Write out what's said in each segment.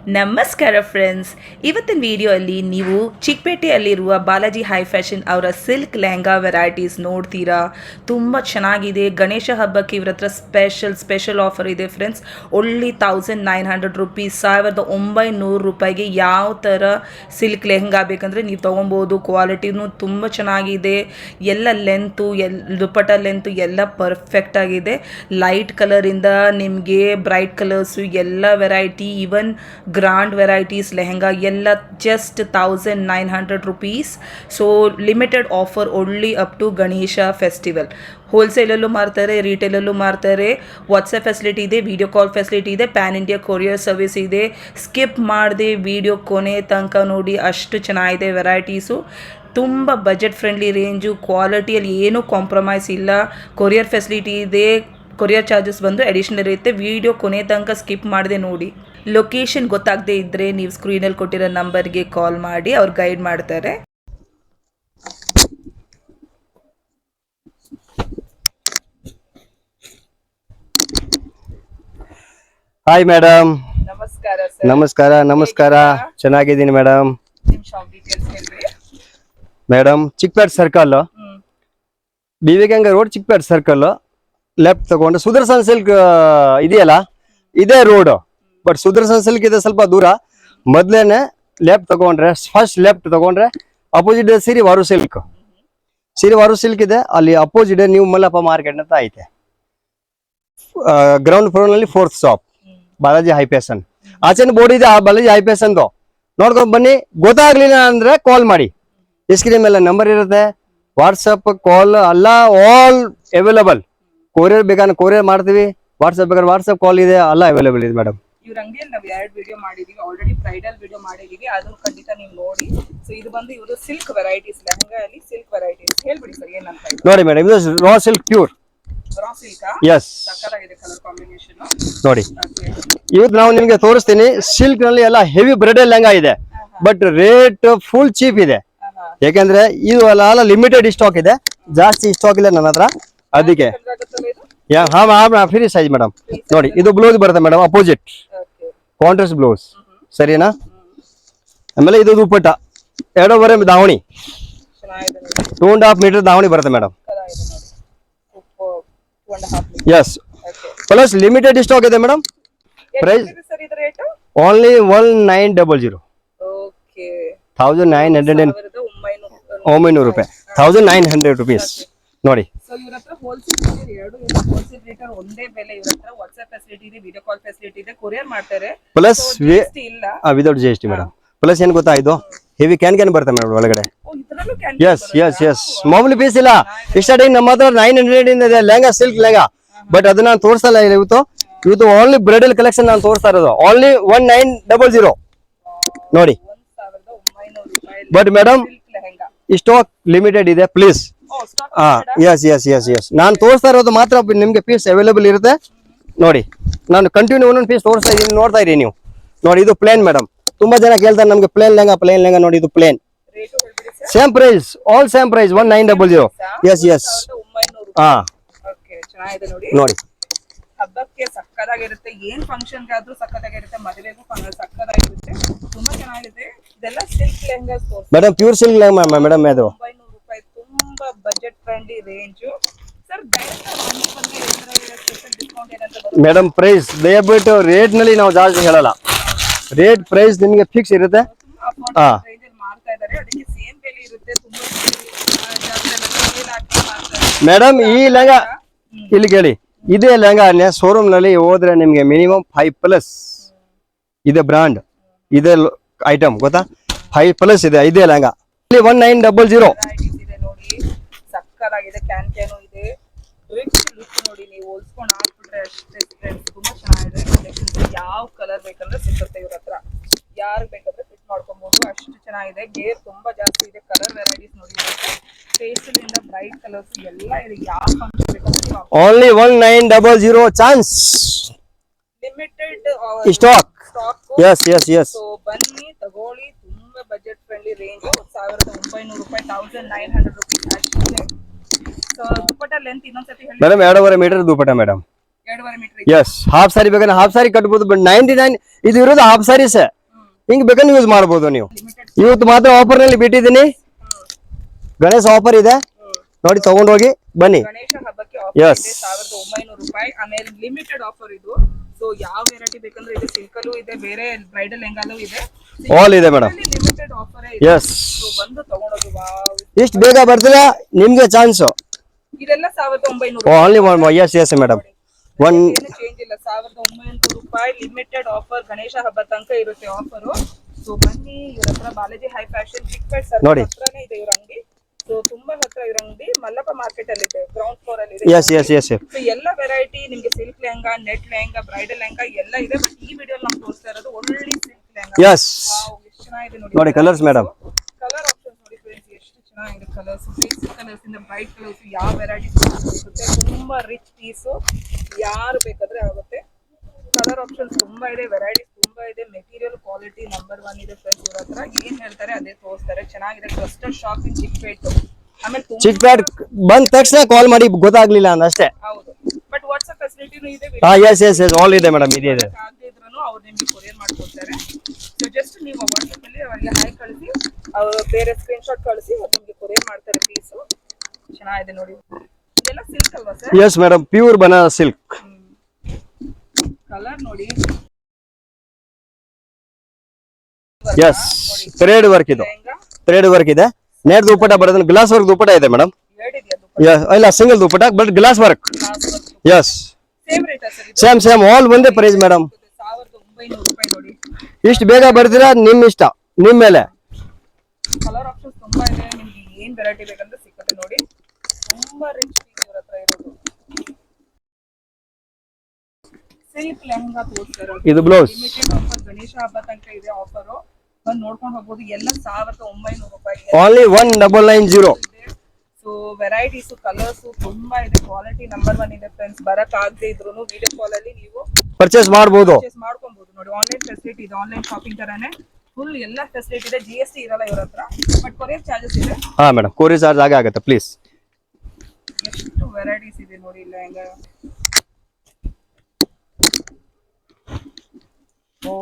ನಮಸ್ಕಾರ ಫ್ರೆಂಡ್ಸ್, ಇವತ್ತಿನ ವಿಡಿಯೋಲ್ಲಿ ನೀವು ಚಿಕ್ಕಪೇಟೆಯಲ್ಲಿರುವ ಬಾಲಾಜಿ ಹೈ ಫ್ಯಾಷನ್ ಅವರ ಸಿಲ್ಕ್ ಲೆಹಂಗಾ ವೆರೈಟೀಸ್ ನೋಡ್ತೀರಾ. ತುಂಬ ಚೆನ್ನಾಗಿದೆ. ಗಣೇಶ ಹಬ್ಬಕ್ಕೆ ಇವ್ರ ಹತ್ರ ಸ್ಪೆಷಲ್ ಆಫರ್ ಇದೆ ಫ್ರೆಂಡ್ಸ್. ಓನ್ಲಿ 1900 ರುಪೀಸ್, 1900 ರೂಪಾಯಿಗೆ ಯಾವ ಥರ ಸಿಲ್ಕ್ ಲೆಹಂಗಾ ಬೇಕಂದರೆ ನೀವು ತೊಗೊಬೋದು. ಕ್ವಾಲಿಟಿನೂ ತುಂಬ ಚೆನ್ನಾಗಿದೆ. ಎಲ್ಲ ಲೆಂತು ದುಪ್ಪಟ್ಟ ಲೆಂತು ಎಲ್ಲ ಪರ್ಫೆಕ್ಟ್ ಆಗಿದೆ. ಲೈಟ್ ಕಲರಿಂದ ನಿಮಗೆ ಬ್ರೈಟ್ ಕಲರ್ಸು ಎಲ್ಲ variety, even grand varieties lehenga ಎಲ್ಲ just 1900 rupees. So limited offer only up to Ganesha festival. ಹೋಲ್ಸೇಲಲ್ಲೂ ಮಾರ್ತಾರೆ, ರಿಟೇಲಲ್ಲೂ ಮಾರ್ತಾರೆ. ವಾಟ್ಸಪ್ ಫೆಸಿಲಿಟಿ ಇದೆ, ವಿಡಿಯೋ ಕಾಲ್ ಫೆಸಿಲಿಟಿ ಇದೆ, ಪ್ಯಾನ್ ಇಂಡಿಯಾ ಕೊರಿಯರ್ ಸರ್ವಿಸ್ ಇದೆ. ಸ್ಕಿಪ್ ಮಾಡದೆ ವಿಡಿಯೋ ಕೊನೆ ತನಕ ನೋಡಿ, ಅಷ್ಟು ಚೆನ್ನಾಗಿದೆ ವೆರೈಟೀಸು. ತುಂಬ ಬಜೆಟ್ ಫ್ರೆಂಡ್ಲಿ ರೇಂಜು, ಕ್ವಾಲಿಟಿಯಲ್ಲಿ ಏನೂ ಕಾಂಪ್ರಮೈಸ್ ಇಲ್ಲ. ಕೊರಿಯರ್ ಫೆಸಿಲಿಟಿ ಇದೆ, ಕೊರಿಯರ್ ಚಾರ್ಜಸ್ ಬಂದು ಅಡಿಷನಲ್ ಇರುತ್ತೆ. ವಿಡಿಯೋ ಕೊನೆ ತನಕ ಸ್ಕಿಪ್ ಮಾಡದೆ ನೋಡಿ. ಲೊಕೇಶನ್ ಗೊತ್ತಾಗದೇ ಇದ್ದರೆ ನೀವು ಸ್ಕ್ರೀನಲ್ಲಿ ಕೊಟ್ಟಿರೋ ನಂಬರ್ಗೆ ಕಾಲ್ ಮಾಡಿ, ಅವ್ರು ಗೈಡ್ ಮಾಡ್ತಾರೆ. Hi madam. ನಮಸ್ಕಾರ ಸರ್. ನಮಸ್ಕಾರ ನಮಸ್ಕಾರ. ಚೆನ್ನಾಗಿದ್ದೀನಿ ಮೇಡಮ್. ನಿಮ್ಮ ಶಾಪ್ ಡೀಟೇಲ್ಸ್ ಹೇಳ್ರಿ. Madam, Chickpete circle, Vivekananda road, Chickpete circle, left ತಗೊಂಡು ಸುದರ್ಶನ್ ಸಿಲ್ಕ್ ಇದೆಯಲ್ಲ, ಇದೇ ರೋಡ್. ಬಟ್ ಸುದರ್ಶನ್ ಸಿಲ್ಕ್ ಇದೆ ಸ್ವಲ್ಪ ದೂರ. ಮೊದ್ಲೇನೆ ಲೆಫ್ಟ್ ತಗೊಂಡ್ರೆ, ಫಸ್ಟ್ ಲೆಫ್ಟ್ ತಗೊಂಡ್ರೆ ಅಪೋಸಿಟ್ ಸಿರಿವಾರು ಸಿಲ್ಕ್. ಸಿರಿವಾರು ಸಿಲ್ಕ್ ಇದೆ, ಅಲ್ಲಿ ಅಪೋಸಿಟ್ ನ್ಯೂ ಮಲ್ಲಪ್ಪ ಮಾರ್ಕೆಟ್ ಅಂತ ಐತೆ. ಗ್ರೌಂಡ್ ಫ್ಲೋರ್ ನಲ್ಲಿ 4th shop Balaji high fashion. ಆಚೆನ ಬೋರ್ಡ್ ಇದೆ, ಆ ಬಾಲಾಜಿ ಹೈ ಫ್ಯಾಷನ್ ನೋಡ್ಕೊಂಡು ಬನ್ನಿ. ಗೊತ್ತಾಗ್ಲಿಲ್ಲ ಅಂದ್ರೆ ಕಾಲ್ ಮಾಡಿ. ಸ್ಕ್ರೀನ್ ಮೇಲೆ ನಂಬರ್ ಇರುತ್ತೆ. ವಾಟ್ಸಪ್ ಕಾಲ್ ಎಲ್ಲ ಆಲ್ ಅವೈಲೇಬಲ್. ಕೊರಿಯರ್ ಬೇಕಾದ್ರೆ ಕೊರಿಯರ್ ಮಾಡ್ತೀವಿ, ವಾಟ್ಸಪ್ ಬೇಕಾದ್ರೆ ವಾಟ್ಸಪ್ ಕಾಲ್ ಇದೆ, ಎಲ್ಲ ಅವೈಲೇಬಲ್ ಇದೆ ಮೇಡಮ್. ಇವ್ರ ಅಂಗಡಿಯಲ್ಲಿ ನಾವು 2 ವಿಡಿಯೋ ಮಾಡಿದೀವಿ ಆಲ್ರೆಡಿ. ಬ್ರೈಡಲ್ ವಿಡಿಯೋ ಮಾಡಿದೀವಿ, ಅದನ್ನು ಖಂಡಿತ ನೀವು ನೋಡಿ. ಸೊ ಇದು ಬಂದು ಇವರು ಸಿಲ್ಕ್ ವೆರೈಟೀಸ್, ಲೆಹಂಗಾ ಅಲ್ಲಿ ಸಿಲ್ಕ್ ವೆರೈಟೀಸ್. ಹೇಳ್ಬಿಡಿ ಸರ್ ಏನಂತ ಇದು. ನೋಡಿ ಮೇಡಮ್, ಇದು raw silk pure. Raw silk. Yes, ಸಕ್ಕತ್ತಾಗಿದೆ ಕಲರ್ ಕಾಂಬಿನೇಷನ್. ನೋಡಿ ಇವತ್ತು ನಾವು ನಿಮ್ಗೆ ತೋರಿಸ್ತೀನಿ. ಸಿಲ್ಕ್ ನಲ್ಲಿ ಎಲ್ಲ ಹೆವಿ ಬ್ರೈಡಲ್ ಲೆಹಂಗಾ ಇದೆ, ಬಟ್ ರೇಟ್ ಫುಲ್ ಚೀಪ್ ಇದೆ. ಯಾಕಂದ್ರೆ ಇದು ಎಲ್ಲ ಲಿಮಿಟೆಡ್ ಸ್ಟಾಕ್ ಇದೆ, ಜಾಸ್ತಿ ಸ್ಟಾಕ್ ಇಲ್ಲ ನನ್ನ ಹತ್ರ, ಅದಕ್ಕೆ. Free size madam. ನೋಡಿ ಇದು ಬ್ಲೌಸ್ ಬರುತ್ತೆ ಮೇಡಮ್, ಅಪೋಸಿಟ್ ಕಾಂಟ್ರಾಸ್ಟ್ ಬ್ಲೌಸ್, ಸರಿನಾ? ಆಮೇಲೆ ಇದು ದುಪ್ಪಟ್ಟ 2.5 ದಾವಣಿ, 2.5 ಮೀಟರ್ ದಾವಣಿ ಬರುತ್ತೆ madam. Yes, plus limited stock ಇದೆ ಮೇಡಮ್. Price only 1900. 1900 ರೂಪಾಯಿ, 1900 ರುಪೀಸ್. ನೋಡಿ plus without GST madam. Plus ಏನ್ ಗೊತ್ತಾ, ಇದು ಹೆವಿ ಕ್ಯಾನ್ ಬರುತ್ತೆ ಮೇಡಮ್ ಒಳಗಡೆ. ಎಸ್ ಎಸ್ ಎಸ್, ಮಾಮೂಲಿ ಪೀಸ್ ಇಲ್ಲ. ಸ್ಟಾರ್ಟಿಂಗ್ ನಮ್ಮ ಹತ್ರ 900 ಇಂದ ಇದೆ ಲೆಹಂಗಾ, ಸಿಲ್ಕ್ ಲೆಹಂಗಾ. ಬಟ್ ಅದನ್ನ ನಾನು ತೋರಿಸಲ್ಲ ಇವತ್ತು. ಇವತ್ತು ಓನ್ಲಿ ಬ್ರೈಡಲ್ ಕಲೆಕ್ಷನ್ ನಾನು ತೋರಿಸ್ತಾ ಇರೋದು. ಓನ್ಲಿ 1900 ನೋಡಿ. ಬಟ್ ಮೇಡಮ್ ಸ್ಟಾಕ್ ಲಿಮಿಟೆಡ್ ಇದೆ, please. Yes yes yes yes, ನಾನು ತೋರಿಸ್ತಾ ಇರೋದು ಮಾತ್ರ ನಿಮ್ಗೆ ಪೀಸ್ ಅವೈಲೇಬಲ್ ಇರುತ್ತೆ. ನೋಡಿ ನಾನು ಕಂಟಿನ್ಯೂ ಒಂದೊಂದು ಪೀಸ್ ತೋರಿಸ್ತಾ ಇದ್ದೀನಿ, ನೋಡ್ತಾ ಇರಿ ನೀವು. ನೋಡಿ ಇದು ಪ್ಲೇನ್ ಮೇಡಮ್. ತುಂಬಾ ಜನ ಕೇಳ್ತಾರೆ ನಮ್ಗೆ ಪ್ಲೇನ್ ಲೆಹಂಗಾ. ನೋಡಿ ಇದು plain, same price, all same price 1900. Yes yes. ಹಾ ನೋಡಿ, ಹಬ್ಬಕ್ಕೆ ಸಕ್ಕದಾಗಿರುತ್ತೆ, ಏನ್ ಫಂಕ್ಷನ್ ಗಾದ್ರೂ ಸಕ್ಕದಾಗಿರುತ್ತೆ, ಮದುವೆಗೂ ಸಕ್ಕದಾಗಿರುತ್ತೆ. ತುಂಬಾ ಚೆನ್ನಾಗಿದೆ. ಇದೆಲ್ಲ silk lehengas madam, pure silk lehenga madam. ಅದು 900 ರೂಪಾಯಿ, ತುಂಬಾ budget friendly range. Sir madam price ದಯವಿಟ್ಟು ರೇಟ್ ನಲ್ಲಿ ನಾವು ಜಾಸ್ತಿ ಹೇಳಲ್ಲ. ರೇಟ್ ಪ್ರೈಸ್ ನಿಮಗೆ ಫಿಕ್ಸ್ ಇರುತ್ತೆ. ಹಾ ಮೇಡಮ್, ಈ ಲೆಹಂಗಾ ಇಲ್ಲಿ ಕೇಳಿ, ಇದೇ ಲೆಹಂಗಾ ಶೋರೂಮ್ ನಲ್ಲಿ ಹೋದ್ರೆ ನಿಮ್ಗೆ ಮಿನಿಮಮ್ 5+ ಇದೆ ಬ್ರಾಂಡ್, ಇದೆ ಐಟಮ್ ಗೊತ್ತಾ, 5+ ಇದೆ ಇದೇ ಲೆಹಂಗಾ. 1900. ಸಕ್ಕತ್ತಾಗಿದೆ. ಕ್ಯಾನ್ ಇದೆ, ರಿಚ್ ಲುಕ್ ನೋಡಿ. ನೀವು ಹೋಲ್ಸ್ಕೊಂಡು ಹಾಕ್ಬಿಟ್ರೆ ಅಷ್ಟೇ ಫ್ರೆಂಡ್ಸ್, ತುಂಬಾ ಚೆನ್ನಾಗಿದೆ. ಯಾವ ಕಲರ್ ಬೇಕಂದ್ರೆ ಸಿಗುತ್ತೆ ಇವ್ರ ಹತ್ರ, ಯಾರು ಬೇಕಾದ್ರೆ ಫಿಟ್ ಮಾಡ್ಕೊಬಹುದು, ಅಷ್ಟು ಚೆನ್ನಾಗಿದೆ. ಗೇರ್ ತುಂಬಾ ಜಾಸ್ತಿ ಇದೆ. ಕಲರ್ ವೆರೈಟೀಸ್ ನೋಡಿ, ಪೇಸ್ಟಲ್ ಇಂದ ಬ್ರೈಟ್ ಕಲರ್ಸ್ ಎಲ್ಲ ಇದೆ. ಯಾವ ಫಂಕ್ಷನ್ ಬೇಕಂದ್ರೆ only 1900 chance, limited stock. Yes yes yes, so ಬನ್ನಿ ತಗೊಳ್ಳಿ. ತುಂಬಾ ಬಜೆಟ್ ಫ್ರೆಂಡ್ಲಿ ರೇಂಜ್, 1900 ರೂಪಾಯಿ, 1900 ರುಪೀಸ್ ಅಷ್ಟೇ. ಸೊ ದುಪ್ಪಟ್ಟ ಲೆಂತ್ ಇನ್ನೊಂದ್ಸತಿ ಹೇಳಿ ಮೇಡಮ್. 2.5 ಮೀಟರ್ ದುಪ್ಪಟ್ಟ ಮೇಡಮ್. 2.5 ಮೀಟರ್. ಎಸ್ ಹಾಫ್ ಸಾರಿ ಬೇಕಾದ್ರೆ ಹಾಫ್ ಸಾರಿ ಕಟ್ಬೋದು, ಬಟ್ 99 ಇದು ಇರೋದು ಹಾಫ್ ಸಾರೀಸ್. ಹಿಂಗ್ ಬೇಕಾದ್ರೆ ಯೂಸ್ ಮಾಡ್ಬೋದು ನೀವು. ಇವತ್ತು ಮಾತ್ರ ಆಫರ್ ನಲ್ಲಿ ಬಿಟ್ಟಿದ್ದೀನಿ, ಗಣೇಶ ಆಫರ್ ಇದೆ ನೋಡಿ, ತಗೊಂಡೋಗಿ ಬನ್ನಿ. ಗಣೇಶ ಹಬ್ಬಕ್ಕೆ ಆಫರ್ ಇದೆ Yes. 1900 ರೂಪಾಯಿ. ಆಮೇಲೆ ಲಿಮಿಟೆಡ್ ಆಫರ್ ಇದು. ಸೊ ಯಾವ ವೆರೈಟಿ ಬೇಕಂದ್ರೆ ಇದು ಸಿಲ್ಕಲ್ಲೂ ಇದೆ, ಬೇರೆ ಬ್ರೈಡಲ್ ಲೆಹಂಗಾಲೂ ಇದೆ. ಆಲ್ ಇದೆ ಮೇಡಮ್. ಲಿಮಿಟೆಡ್ ಆಫರ್ ಇದೆ. ಎಸ್ ಸೊ ಬಂದು ತಗೊಂಡೋಗಿ. ವಾವ್, ಇಷ್ಟು ಬೇಗ ಬರ್ತೀರಾ ನಿಮ್ಗೆ ಚಾನ್ಸ್. ಇದೆಲ್ಲ 1900. Only one. Yes yes madam, one ಏನು ಚೇಂಜ್ ಇಲ್ಲ. 1900 ರೂಪಾಯಿ ಲಿಮಿಟೆಡ್ ಆಫರ್. ಗಣೇಶ ಹಬ್ಬ ತನಕ ಇರುತ್ತೆ ಆಫರ್. ಸೊ ಬನ್ನಿ ಇವ್ರ ಹತ್ರ. Balaji high fashion Chickpete circle ನೋಡಿ. ಹತ್ರನೇ ಇದೆ ಇವ್ರ ಅಂಗಡಿ. ಸೊ ತುಂಬಾ ಹತ್ರ ಇವ್ರ ಅಂಗಡಿ ಮಲ್ಲಪ್ಪ ಮಾರ್ಕೆಟ್ ಅಲ್ಲಿ ಇದೆ, ಗ್ರೌಂಡ್ ಫ್ಲೋರ್ ಅಲ್ಲಿ ಇದೆ. ಎಸ್ ಎಸ್ ಎಸ್ ಸೊ ಎಲ್ಲ ವೆರೈಟಿ ನಿಮ್ಗೆ silk lehenga, net lehenga, bridal lehenga ಎಲ್ಲ ಇದೆ. ಬಟ್ ಈ ವಿಡಿಯೋ ನಾವು ತೋರಿಸ್ತಾ ಇರೋದು ಒಳ್ಳೆ ಸಿಲ್ಕ್ ಲೆಹಂಗಾ. ಎಸ್ ವಾವ್, ಎಷ್ಟು ಚೆನ್ನಾಗಿದೆ ನೋಡಿ ಕಲರ್ಸ್ ಮೇಡಮ್. ಕಲರ್ ಆಪ್ಷನ್ಸ್ ನೋಡಿ ಫ್ರೆಂಡ್ಸ್, ಎಷ್ಟು ಚೆನ್ನಾಗಿದೆ ಕಲರ್ಸ್. ಬೇಸಿಕ್ ಕಲರ್ಸ್ ಇಂದ ಬ್ರೈಟ್ ಕಲರ್ಸ್, ಯಾವ ವೆರೈಟಿ ಸಿಗುತ್ತೆ. ತುಂಬಾ ರಿಚ್ ಪೀಸ್, ಯಾರು ಬೇಕಾದ್ರೆ ಆಗುತ್ತೆ. ಕಲರ್ ಆಪ್ಷನ್ಸ್ ತುಂಬಾ ಇದೆ, ವೆರೈಟೀಸ್ ತುಂಬಾ ಇದೆ. ಮೆಟೀರಿಯಲ್ ಕ್ವಾಲಿಟಿ ನಂಬರ್ 1 ಇದೆ ಫ್ರೆಂಡ್ಸ್. ಇವ್ರ ಹತ್ರ ಏನ್ ಹೇಳ್ತಾರೆ ಅದೇ ತೋರಿಸ್ತಾರೆ. ಚೆನ್ನಾಗಿದೆ. Trusted shop in Chickpete. ಆಮೇಲೆ ಚಿಕ್ಕಪೇಟ್ ಬಂದ ತಕ್ಷಣ ಕಾಲ್ ಮಾಡಿ, ಗೊತ್ತಾಗ್ಲಿಲ್ಲ ಅಂದ ಅಷ್ಟೇ. ಹೌದು, ಬಟ್ ವಾಟ್ಸ್ಆಪ್ ಫೆಸಿಲಿಟಿನೂ ಇದೆ. ಹಾ ಎಸ್ ಎಸ್ ಎಸ್ ಆಲ್ ಇದೆ ಮೇಡಮ್, ಇದೆ ಇದೆ. ಆಗದೆ ಇದ್ರೂ ಅವ್ರು ನಿಮ್ಗೆ ಕೊರಿಯರ್ ಮಾಡ್ಕೊಡ್ತಾರೆ. ಸೊ ಜಸ್ಟ್ ನೀವು ವಾಟ್ಸ್ಆಪ್ ಅಲ್ಲಿ ಅವರಿಗೆ ಹಾಯ್ ಕಳಿಸಿ, ಅವರು ಬೇರೆ ಸ್ಕ್ರೀನ್ ಶಾಟ್ ಕಳಿಸಿ, ಅವ್ರು ನಿಮ್ಗೆ ಕೊರಿಯರ್ ಮಾಡ್ತಾರೆ ಪೀಸು. ಚೆನ್ನಾಗಿದೆ ನೋಡಿ. ಇದೆಲ್ಲ ಸಿಲ್ಕ್ ಅಲ್ವಾ sir? Yes madam, pure Banaras silk. Colour ನೋಡಿ. ಎಸ್ ಥ್ರೆಡ್ ವರ್ಕ್, ಇದು ಲೆಹಂಗಾ ಥ್ರೆಡ್ ವರ್ಕ್ ಇದೆ. ನೆಟ್ ದುಪ್ಪಟ ಬರೋದನ್ನ ಗ್ಲಾಸ್ ವರ್ಕ್ ದುಪ್ಪಟ ಇದೆ ಮೇಡಮ್. ಹೇಳಿದ್ಯಾ? ಇಲ್ಲ single dupatta but glass work. Yes same rate sir ಇದು? ಸೇಮ್ ಸೇಮ್ ಆಲ್ ಒಂದೇ ಪ್ರೈಸ್ ಮೇಡಮ್. 1900 ರೂಪಾಯಿ ನೋಡಿ. ಇಷ್ಟು ಬೇಗ ಬರ್ತೀರಾ ನಿಮ್ ಇಷ್ಟ, ನಿಮ್ ಮೇಲೆ. ಕಲರ್ ಆಪ್ಷನ್ಸ್ ತುಂಬಾ ಇದೆ. ನಿಮ್ಗೆ ಏನ್ ವೆರೈಟಿ ಬೇಕಂದ್ರೆ ಸಿಗುತ್ತೆ ನೋಡಿ. ತುಂಬಾ ರಿಚ್ ಪೀಸ್ ಇವ್ರ ಹತ್ರ ಇರೋದು. ಸಿಲ್ಕ್ ಲೆಹಂಗಾ ತೋರಿಸ್ತಾರೆ. ಇದು ಬ್ಲೌಸ್. ಲಿಮಿಟೆಡ್ ಆಫರ್, ಗಣೇಶ ಹಬ್ಬ ತನಕ ಇದೆ ಆಫರ್. ಬಂದು ನೋಡ್ಕೊಂಡು ಹೋಗ್ಬೋದು. ಎಲ್ಲ 1900 ರೂಪಾಯಿ. ಓನ್ಲಿ 1990. ಸೊ ವೆರೈಟೀಸ್, ಕಲರ್ಸ್ ತುಂಬಾ ಇದೆ. ಕ್ವಾಲಿಟಿ ನಂಬರ್ 1 ಇದೆ ಫ್ರೆಂಡ್ಸ್. ಬರಕ್ ಆಗದೆ ಇದ್ರು ವಿಡಿಯೋ ಕಾಲ್ ಅಲ್ಲಿ ನೀವು ಪರ್ಚೇಸ್ ಮಾಡಬಹುದು, ಪರ್ಚೇಸ್ ಮಾಡ್ಕೊಬಹುದು ನೋಡಿ. ಆನ್ಲೈನ್ ಫೆಸಿಲಿಟಿ ಇದೆ, ಆನ್ಲೈನ್ ಶಾಪಿಂಗ್ ತರಾನೇ ಫುಲ್ ಎಲ್ಲ ಫೆಸಿಲಿಟಿ ಇದೆ. GST ಇರಲ್ಲ ಇವ್ರ ಹತ್ರ, ಬಟ್ ಕೊರಿಯರ್ ಚಾರ್ಜಸ್ ಇದೆ. ಹಾ ಮೇಡಮ್, ಕೊರಿಯರ್ ಚಾರ್ಜ್ ಆಗುತ್ತೆ ಪ್ಲೀಸ್. ಎಷ್ಟು ವೆರೈಟೀಸ್ ಇದೆ ನೋಡಿ ಲೆಹಂಗಾ. ಓ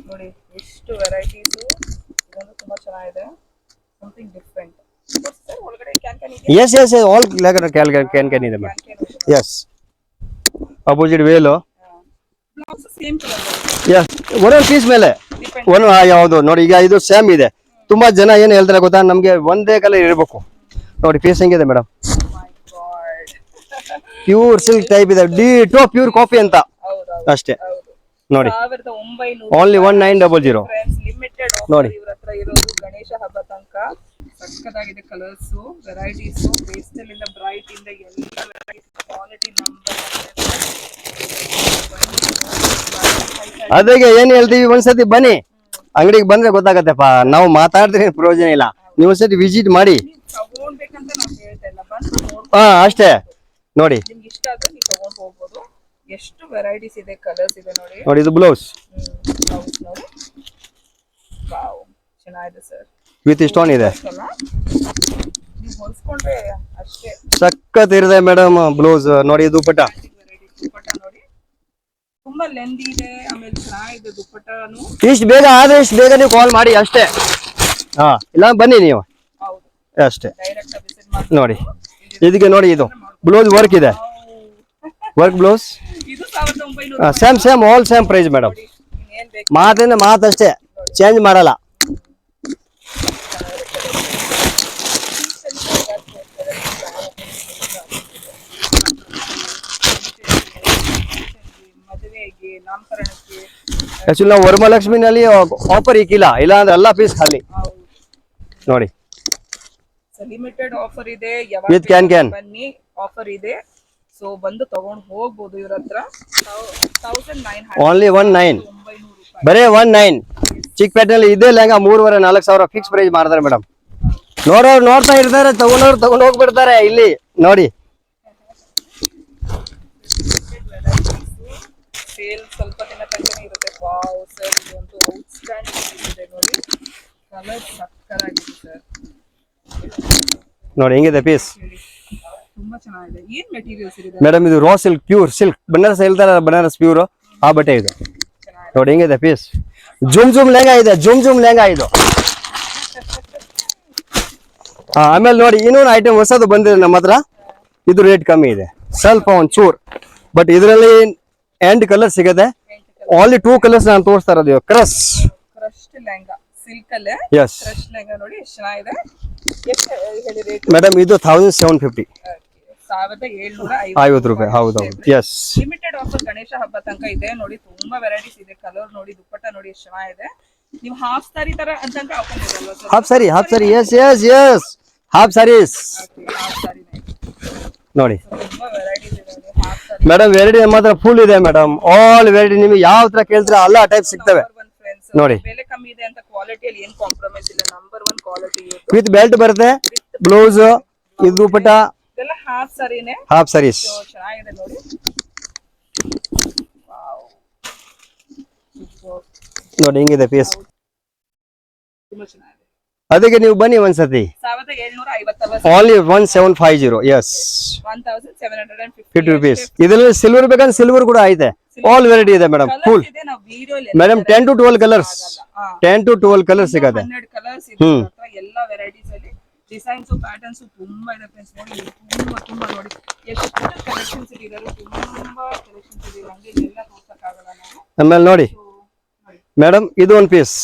ನೋಡಿ ಎಷ್ಟು ವೆರೈಟೀಸ್. ಇದೊಂದು ತುಂಬಾ ಚೆನ್ನಾಗಿದೆ, ಸಮಥಿಂಗ್ ಡಿಫರೆಂಟ್. ಸರ್ ಒಳಗಡೆ ಕ್ಯಾನ್ ಇದೆ. ಎಸ್ ಎಸ್ ಆಲ್ ಕ್ಯಾನ್ ಇದೆ madam. Yes opposite veil. Blouse same colour. Yes ಒಂದೊಂದು ಪೀಸ್ ಮೇಲೆ ಒಂದು ಯಾವುದು ನೋಡಿ. ಈಗ ಇದು ಸೇಮ್ ಇದೆ. ತುಂಬಾ ಜನ ಏನ್ ಹೇಳ್ತಾರೆ ಗೊತ್ತಾ, ನಮ್ಗೆ ಒಂದೇ ಕಲರ್ ಇರಬೇಕು. ನೋಡಿ ಪೀಸ್ ಹೆಂಗಿದೆ ಮೇಡಮ್, ಮೈ ಗಾಡ್. ಪ್ಯೂರ್ ಸಿಲ್ಕ್ ಟೈಪ್ ಇದೆ. ಡಿಟೋ ಪ್ಯೂರ್ ಕಾಫಿ ಅಂತ ಹೌದು ಅಷ್ಟೇ ಹೌದು. ನೋಡಿ. 1900 ಓನ್ಲಿ 1900. ಫ್ರೆಂಡ್ಸ್, ಲಿಮಿಟೆಡ್ ನೋಡಿ. ಆಫರ್ ಇವ್ರ ಹತ್ರ ಇರೋದು ಗಣೇಶ ಹಬ್ಬ ತನಕ. ಸಕ್ಕತ್ತಾಗಿದೆ ಕಲರ್ಸ್, ವೆರೈಟೀಸ್, ಪೇಸ್ಟಲ್ ಇಂದ ಬ್ರೈಟ್ ಇಂದ ಎಲ್ಲ ವೆರೈಟೀಸ್. Quality number. ಅದ್ರಿಗೆ ಏನ್ ಹೇಳ್ತೀವಿ, ಒಂದ್ಸತಿ ಬನ್ನಿ ಅಂಗಡಿಗೆ ಬಂದ್ರೆ ಗೊತ್ತಾಗತ್ತೆಪ್ಪ. ನಾವು ಮಾತಾಡಿದ್ರೆ ಪ್ರಯೋಜನ ಇಲ್ಲ, ನೀವು ಒಂದ್ಸತಿ ವಿಸಿಟ್ ಮಾಡಿ. ತಗೊಂಡ್ಬೇಕಂತ ನಾವು ಹೇಳ್ತಾ ಇಲ್ಲ, ಬಂದು ನೋಡ್ಕೊಂಡು ಹಾ ಅಷ್ಟೇ ನೋಡಿ. ನಿಮ್ಗೆ ಇಷ್ಟ ಆದ್ರೆ ನೀವು ತಗೊಂಡ್ ಹೋಗ್ಬೋದು. ಎಷ್ಟು ವೆರೈಟೀಸ್ ಇದೆ, ಕಲರ್ಸ್ ಇದೆ ನೋಡಿ. ನೋಡಿ ಇದು ಬ್ಲೌಸ್ ಬ್ಲೌಸ್ ನೋಡಿ. ವಾವ್, ಚೆನ್ನಾಗಿದೆ ಸರ್. ವಿತ್ ಸ್ಟೋನ್ ಇದೆ. ನೀವು ಹೊಲ್ಸ್ಕೊಂಡ್ರೆ ಅಷ್ಟೇ. ಸಖತ್ ಇರುತ್ತೆ ಮೇಡಮ್ ಬ್ಲೌಸ್. ನೋಡಿ ದುಪ್ಪಟ್ಟ. ದುಪ್ಪಟ್ಟ ನೋಡಿ, ತುಂಬಾ ಲೆಂದಿ ಇದೆ. ಆಮೇಲೆ ಚೆನ್ನಾಗಿದೆ ದುಪ್ಪಟ್ಟನು. ಇಷ್ಟು ಬೇಗ ಆದ್ರೆ ಇಷ್ಟು ಬೇಗ ನೀವು ಕಾಲ್ ಮಾಡಿ ಅಷ್ಟೇ. ಹಾ ಇಲ್ಲ ಬನ್ನಿ ನೀವು ಹೌದು, ಅಷ್ಟೇ. ಡೈರೆಕ್ಟ್ ವಿಸಿಟ್ ಮಾಡಿ ನೋಡಿ ಇದಕ್ಕೆ ನೋಡಿ, ಇದು ಬ್ಲೌಸ್ ವರ್ಕ್ ಇದೆ. ವರ್ಕ್ ಬ್ಲೌಸ್ ಇದು 1900 same same all same price madam. ಇನ್ನೇನ್ ಬೇಕು. ಮಾತಿಂದ ಮಾತಷ್ಟೇ, ಚೇಂಜ್ ಮಾಡಲ್ಲ. ಮದುವೆಗೆ, ನಾಮಕರಣಕ್ಕೆ. ಆಕ್ಚುಲಿ ನಾವು ವರಮಹಾಲಕ್ಷ್ಮಿನಲ್ಲಿ ಆಫರ್ ಇಕ್ಕಿಲ್ಲ, ಇಲ್ಲ ಅಂದ್ರೆ ಎಲ್ಲ ಪೀಸ್ ಖಾಲಿ. ಹೌದು, ನೋಡಿ ಲಿಮಿಟೆಡ್ ಆಫರ್ ಇದೆ. With can. ಬನ್ನಿ, ಆಫರ್ ಇದೆ. ಸೊ ಬಂದು ತಗೊಂಡು ಹೋಗ್ಬೋದು ಇವ್ರ ಹತ್ರ. 1900 ಓನ್ಲಿ 19. 900 ರೂಪಾಯಿ. ಬರೇ 19. ಚಿಕ್ಕಪೇಟೆನಲ್ಲಿ ಇದೇ ಲೆಹಂಗಾ 3,500 4,000 ಫಿಕ್ಸ್ ಪ್ರೈಸ್ ಮಾಡ್ತಾರೆ ಮೇಡಮ್. ನೋಡೋರು ನೋಡ್ತಾ ಇರ್ತಾರೆ, ತಗೊಂಡವ್ರು ತಗೊಂಡು ಹೋಗ್ಬಿಡ್ತಾರೆ. ಇಲ್ಲಿ ನೋಡಿ ಸೇಲ್ ಸ್ವಲ್ಪ ದಿನ ತನಕನೇ ಇರುತ್ತೆ. ವಾವ್ ಸರ್, ಇದಂತೂ ಔಟ್ಸ್ಟ್ಯಾಂಡಿಂಗ್ ಇದೆ ನೋಡಿ. ಕಲರ್ ಸಕ್ಕತ್ತಾಗಿದೆ ಸರ್. ನೋಡಿ ಹೆಂಗಿದೆ ಪೀಸ್. ಹೇಳಿ, ತುಂಬಾ ಚೆನ್ನಾಗಿದೆ. ಏನ್ ಮೆಟೀರಿಯಲ್ಸ್ ಇದೆ ಮೇಡಮ್ ಇದು raw silk pure silk Banaras ಹೇಳ್ತಾರ ಬನಾರಸ್ ಪ್ಯೂರ್ ಆ ಬಟ್ಟೆ ಇದು ನೋಡಿ ಹೆಂಗಿದೆ ಪೀಸ್ ಜುಮ್ ಲೆಹಂಗಾ ಇದೆ ಜುಮ್ ಲೆಹಂಗಾ ಇದು ಆಮೇಲೆ ನೋಡಿ ಇನ್ನೊಂದು ಐಟಮ್ ಹೊಸದು ಬಂದಿದೆ ನಮ್ಮ ಹತ್ರ ಇದು ರೇಟ್ ಕಮ್ಮಿ ಇದೆ ಸ್ವಲ್ಪ ಒಂದ್ ಚೂರ್ ಬಟ್ ಇದರಲ್ಲಿ ಎಂಡ್ ಕಲರ್ ಸಿಗತ್ತೆ ಓನ್ಲಿ 2 ಕಲರ್ಸ್ ನಾನು ತೋರಿಸ್ತಾ ಇರೋದು ಕ್ರಶ್ ಲೆಹಂಗಾ ಸಿಲ್ಕ್ ಅಲ್ಲೇ ಎಸ್ ಕ್ರಶ್ ಲೆಹಂಗಾ ನೋಡಿ ಎಷ್ಟು ಚೆನ್ನಾಗಿದೆ ಎಷ್ಟು ಹೇಳಿ ರೇಟ್ ಮೇಡಮ್ ಇದು 1750 1750 ರೂಪಾಯಿ ಹೌದು ಎಸ್ ಲಿಮಿಟೆಡ್ ಆಫರ್ ಗಣೇಶ ಹಬ್ಬ ತನಕ ಇದೆ ನೋಡಿ ತುಂಬಾ ವೆರೈಟೀಸ್ ಇದೆ ಕಲರ್ ನೋಡಿ ದುಪ್ಪಟ್ಟ ನೋಡಿ ಎಷ್ಟು ಚೆನ್ನಾಗಿದೆ ನೀವು ಹಾಫ್ ಸಾರಿ ತರ ಅಂತಂಕ ಹಾಕೊಂಡಿರಲ್ವಾ ಸರ್ ಹಾಫ್ ಸಾರಿ ಎಸ್ ಹಾಫ್ ಸಾರೀಸ್ ಹಾಫ್ ಸಾರಿ ನೋಡಿ ತುಂಬಾ ವೆರೈಟೀಸ್ ಇದೆ ಹಾಫ್ ಸಾರಿ ಮೇಡಮ್ ವೆರೈಟಿ ಮಾತ್ರ ಫುಲ್ ಇದೆ ಮೇಡಮ್ ಆಲ್ ವೆರೈಟಿ ನಿಮಗೆ ಯಾವ ತರ ಕೇಳ್ತೀರಾ ಎಲ್ಲ ಟೈಪ್ ಸಿಗ್ತವೆ ನೋಡಿ ಬೆಲೆ ಕಮ್ಮಿ ಇದೆ ಅಂತ ಕ್ವಾಲಿಟಿಯಲ್ಲಿ ಏನು ಕಾಂಪ್ರಮೈಸ್ ಇಲ್ಲ ನಂಬರ್ 1 ಕ್ವಾಲಿಟಿ ಇದೆ ವಿತ್ ಬೆಲ್ಟ್ ಬರುತ್ತೆ ಬ್ಲೌಸ್ ಇದು ದುಪ್ಪಟ್ಟ ಇದೆಲ್ಲ ಹಾಫ್ ಸಾರಿನೇ ಹಾಫ್ ಸಾರೀಸ್ ಚೆನ್ನಾಗಿದೆ ನೋಡಿ ವಾವ್ ನೋಡಿ ಹಿಂಗಿದೆ ಪೀಸ್ ತುಂಬಾ ಚೆನ್ನಾಗಿದೆ ಅದಕ್ಕೆ ನೀವು ಬನ್ನಿ ಒಂದ್ಸತಿ 1750 ಓನ್ಲಿ 1750 ಎಸ್ 1750 ರೂಪೀಸ್ ಇದರಲ್ಲಿ ಸಿಲ್ವರ್ ಬೇಕಂದ್ರೆ ಸಿಲ್ವರ್ ಕೂಡ ಐತೆ ಆಲ್ ವೆರೈಟಿ ಇದೆ ಮೇಡಮ್ ಫುಲ್ ಇದೆ ನಾವು ವಿಡಿಯೋಲಿ madam 10 to 12 colours 10 to 12 colours ಸಿಗತ್ತೆ 12 ಕಲರ್ಸ್ ಇದೆ ಎಲ್ಲ ವೆರೈಟೀಸ್ ಅಲ್ಲಿ ಡಿಸೈನ್ಸ್ ಪ್ಯಾಟರ್ನ್ಸ್ ತುಂಬಾ ಇದೆ ಫ್ರೆಂಡ್ಸ್ ನೋಡಿ ತುಂಬಾ ನೋಡಿ ಎಷ್ಟು ಕಲೆಕ್ಷನ್ಸ್ ಇದೆ ತುಂಬಾ ಕಲೆಕ್ಷನ್ಸ್ ಇದೆ ಹಂಗೆ ಎಲ್ಲ ತೋರ್ಸಕ್ ಆಗಲ್ಲ ನಾವು ಆಮೇಲೆ ನೋಡಿ ಮೇಡಮ್ ಇದು ಒಂದು ಪೀಸ್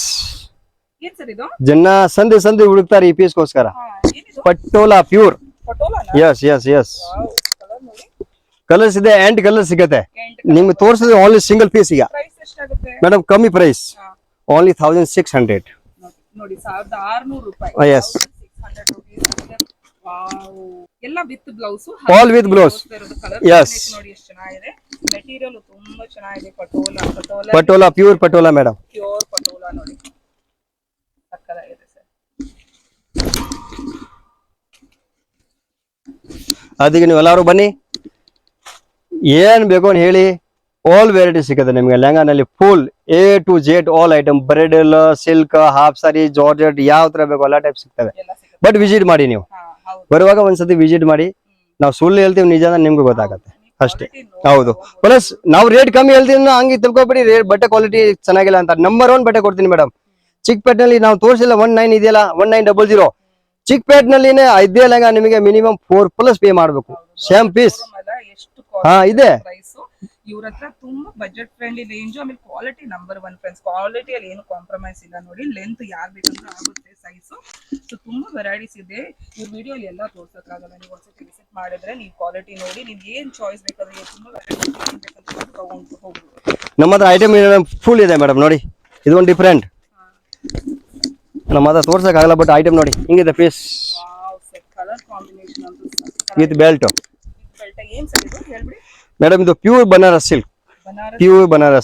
ಏನ್ ಸರ್ ಇದು ಜನ ಸಂಧಿ ಹುಡುಕ್ತಾರೆ ಈ ಪೀಸ್ಗೋಸ್ಕರ ಏನಿದು ಪಟೋಲಾ ಪ್ಯೂರ್ ಪಟೋಲಾನಾ ಎಸ್ ವಾವ್ ಕಲರ್ ನೋಡಿ ಕಲರ್ಸ್ ಇದೆ ಎಂಟ್ ಕಲರ್ ಸಿಗತ್ತೆ ನಿಮ್ಗೆ ತೋರಿಸಿದ್ರೆ ಓನ್ಲಿ ಸಿಂಗಲ್ ಪೀಸ್ ಈಗ ಪ್ರೈಸ್ ಎಷ್ಟಾಗುತ್ತೆ ಮೇಡಮ್ ಕಮ್ಮಿ ಪ್ರೈಸ್ ಓನ್ಲಿ 1600 ನೋಡಿ 1600 ರೂಪಾಯಿ yes 600 rupees ವಾವ್ ಎಲ್ಲ with blouse All with blouse. Yes. ನೋಡಿ ಎಷ್ಟು ಚೆನ್ನಾಗಿದೆ ಮೆಟೀರಿಯಲ್ ತುಂಬಾ ಚೆನ್ನಾಗಿದೆ patola patola pure patola madam pure patola ನೋಡಿ ಸಕ್ಕತ್ತಾಗಿದೆ ಸರ್ ಅದಕ್ಕೆ ನೀವು ಎಲ್ಲರೂ ಬನ್ನಿ ಏನ್ ಬೇಕು ಅಂತ ಹೇಳಿ ಆಲ್ ವೆರೈಟಿ ಸಿಗುತ್ತೆ ನಿಮಗೆ ಲೆಹಂಗಾನಲ್ಲಿ full A to Z all item bridal silk half sari georgette ಯಾವ ತರ ಬೇಕು ಎಲ್ಲ ಟೈಪ್ ಸಿಗ್ತವೆ ಎಲ್ಲ ಸಿಗುತ್ತೆ ಬಟ್ ವಿಸಿಟ್ ಮಾಡಿ ನೀವು ಹಾ ಹೌದು ಬರುವಾಗ ಒಂದ್ಸತಿ ವಿಸಿಟ್ ಮಾಡಿ ನಾವು ಸುಳ್ಳು ಹೇಳ್ತೀವಿ ನಿಜ ನಿಮ್ಗೆ ಗೊತ್ತಾಗತ್ತೆ ಅಷ್ಟೇ ಹೌದು ಪ್ಲಸ್ ನಾವು ರೇಟ್ ಕಮ್ಮಿ ಹೇಳ್ತೀವಿ ಹಂಗೆ ತಿಳ್ಕೊಬೇಡಿ ರೇಟ್ ಬಟ್ಟೆ ಕ್ವಾಲಿಟಿ ಚೆನ್ನಾಗಿಲ್ಲ ಅಂತ ನಂಬರ್ 1 ಬಟ್ಟೆ ಕೊಡ್ತೀನಿ ಮೇಡಮ್ ಚಿಕ್ಕಪೇಟ್ನಲ್ಲಿ ನಾವು ತೋರಿಸಿಲ್ಲ 19 ಇದೆಯಲ್ಲ 1900 ಚಿಕ್ಕಪೇಟ್ನಲ್ಲಿನೇ ಇದೇ ಲೆಹಂಗಾ ನಿಮಗೆ ಮಿನಿಮಮ್ 4+ ಪೇ ಮಾಡಬೇಕು ಸೇಮ್ ಪೀಸ್ ಎಷ್ಟು ಹಾ ಇದೆ ಪ್ರೈಸ್ ಇವ್ರ ಹತ್ರ ತುಂಬಾ ಬಜೆಟ್ ಫ್ರೆಂಡ್ಲಿ ರೇಂಜ್ ಆಮೇಲೆ ಕ್ವಾಲಿಟಿ ನಂಬರ್ 1 ಫ್ರೆಂಡ್ಸ್ ಕ್ವಾಲಿಟಿಯಲ್ಲಿ ಏನು ಕಾಂಪ್ರಮೈಸ್ ಇಲ್ಲ ನೋಡಿ ಲೆಂತ್ ಯಾರು ಬೇಕಂದ್ರೆ ಆಗುತ್ತೆ ಸೈಜ್ ಸೊ ತುಂಬಾ ವೆರೈಟೀಸ್ ಇದೆ ಇವ್ರ ವಿಡಿಯೋಲಿ ಎಲ್ಲ ತೋರ್ಸಕ್ಕಾಗಲ್ಲ ನೀವು ಒಂದ್ಸತಿ ವಿಸಿಟ್ ಮಾಡಿದ್ರೆ ನೀವು ಕ್ವಾಲಿಟಿ ನೋಡಿ ನಿಮ್ಗೆ ಏನ್ ಚಾಯ್ಸ್ ಬೇಕಾದ್ರೆ ತುಂಬಾ ವೆರೈಟೀಸ್ ಬೇಕಂತ ತಗೊಂಡು ಹೋಗ್ಬೋದು ನಮ್ಮ ಹತ್ರ ಐಟಮ್ ಫುಲ್ ಇದೆ ಮೇಡಮ್ ನೋಡಿ ಇದು ಒಂದು ಡಿಫ್ರೆಂಟ್ ನಮ್ಮ ಹತ್ರ ತೋರ್ಸಕ್ಕಾಗಲ್ಲ ಬಟ್ ಐಟಮ್ ನೋಡಿ ಹಿಂಗಿದೆ piece wow sir colour combination ಅಂತೂ ವಿತ್ ಬೆಲ್ಟ್ ಬೆಲ್ಟ್ ಏನ್ ಸರ್ ಇದು ಹೇಳ್ಬಿಡಿ ಮೇಡಮ್ ಇದು pure Banaras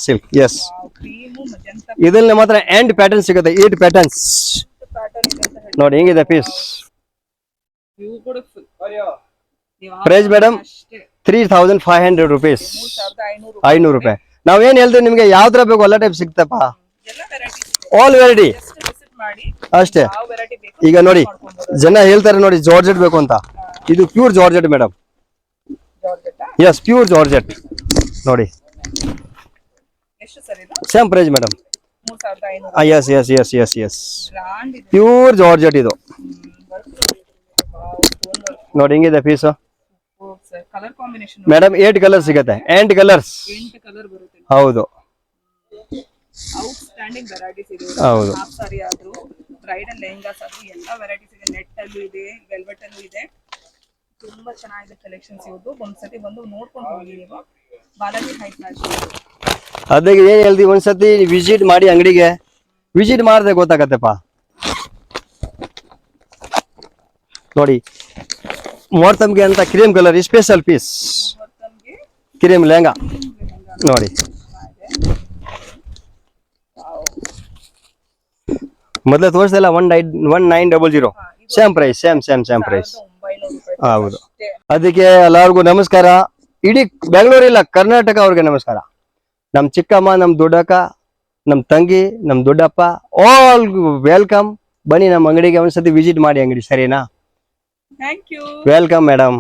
silk yes cream magenta ಇದ್ರಲ್ಲಿ ನಮ್ಮ ಹತ್ರ ಎಂಡ್ ಪ್ಯಾಟರ್ನ್ ಸಿಗುತ್ತೆ 8 ಪ್ಯಾಟರ್ನ್ಸ್ ಪ್ಯಾಟರ್ನ್ ಇದೆ ಅಂತ ಹೇಳಿ ನೋಡಿ ಹಿಂಗಿದೆ piece beautiful price madam 3500 rupees 500 ರೂಪಾಯಿ ನಾವೇನ್ ಹೇಳ್ತೀವಿ ನಿಮ್ಗೆ ಯಾವ ತರ ಬೇಕು ಎಲ್ಲ ಟೈಪ್ ಸಿಗ್ತಪ್ಪ ಎಲ್ಲ varieties all variety just visit ಮಾಡಿ ಅಷ್ಟೇ ಯಾವ ವೆರೈಟಿ ಬೇಕು ಈಗ ನೋಡಿ ಜನ ಹೇಳ್ತಾರೆ ನೋಡಿ ಜಾರ್ಜೆಟ್ ಬೇಕು ಅಂತ ಇದು pure georgette madam georgette yes pure georgette ನೋಡಿ ಎಷ್ಟು ಸರ್ ಇದು same price madam 3500 yes brand ಇದೆ ಪ್ಯೂರ್ ಜಾರ್ಜೆಟ್ ಇದು ನೋಡಿ ಹಿಂಗಿದೆ piece sir colour combination madam 8 colour ಸಿಗುತ್ತೆ 8 ಕಲರ್ಸ್ 8 ಕಲರ್ ಬರುತ್ತೆ ಹೌದು ಔಟ್ಸ್ಟ್ಯಾಂಡಿಂಗ್ ವೆರೈಟೀಸ್ ಇದೆ ಹೌದು ಹಾಫ್ ಸಾರಿ ಆದ್ರೂ ಬ್ರೈಡಲ್ ಲೆಹಂಗಾಸ್ ಆದ್ರೂ ಎಲ್ಲ ವೆರೈಟೀಸ್ ಇದೆ ನೆಟ್ ಅಲ್ಲೂ ಇದೆ ವೆಲ್ವೆಟ್ ಅಲ್ಲೂ ಇದೆ ತುಂಬಾ ಚೆನ್ನಾಗಿದೆ ಕಲೆಕ್ಷನ್ಸ್ ಇವ್ರದ್ದು ಒಂದ್ಸತಿ ಬಂದು ನೋಡ್ಕೊಂಡು ಹೋಗಿ ನೀವು ಬಾಲಾಜಿ ಹೈ ಫ್ಯಾಷನ್ ಅದಕ್ಕೆ ಏನ್ ಹೇಳ್ತೀವಿ ಒಂದ್ಸತಿ ವಿಸಿಟ್ ಮಾಡಿ ಅಂಗಡಿಗೆ ವಿಸಿಟ್ ಮಾಡಿದ್ರೆ ಗೊತ್ತಾಗತ್ತೆಪ್ಪ ನೋಡಿ ಮುಹೂರ್ತಮ್ಗೆ ಅಂತ ಕ್ರೀಮ್ ಕಲರ್ ಸ್ಪೆಷಲ್ ಪೀಸ್ ನಮ್ಗೆ ಕ್ರೀಮ್ ಲೆಹಂಗಾ ನೋಡಿ ಮೊದಲೇ ತೋರಿಸ್ದಲ್ಲ 1900 ಸೇಮ್ ಪ್ರೈಸ್ ಸೇಮ್ ಪ್ರೈಸ್ 900 ರೂಪಾಯಿ ಹೌದು ಅದಕ್ಕೆ ಎಲ್ಲರಿಗೂ ನಮಸ್ಕಾರ ಇಡೀ ಬೆಂಗಳೂರಿಲ್ಲ ಕರ್ನಾಟಕ ಅವ್ರಿಗೆ ನಮಸ್ಕಾರ ನಮ್ ಚಿಕ್ಕಮ್ಮ ನಮ್ ದೊಡ್ಡಕ್ಕ ನಮ್ ತಂಗಿ ನಮ್ ದೊಡ್ಡಪ್ಪ ಆಲ್ ವೆಲ್ಕಮ್ ಬನ್ನಿ ನಮ್ಮ ಅಂಗಡಿಗೆ ಒಂದ್ಸತಿ ವಿಸಿಟ್ ಮಾಡಿ ಅಂಗಡಿ ಸರಿನಾ ಥ್ಯಾಂಕ್ ಯು ವೆಲ್ಕಮ್ ಮೇಡಮ್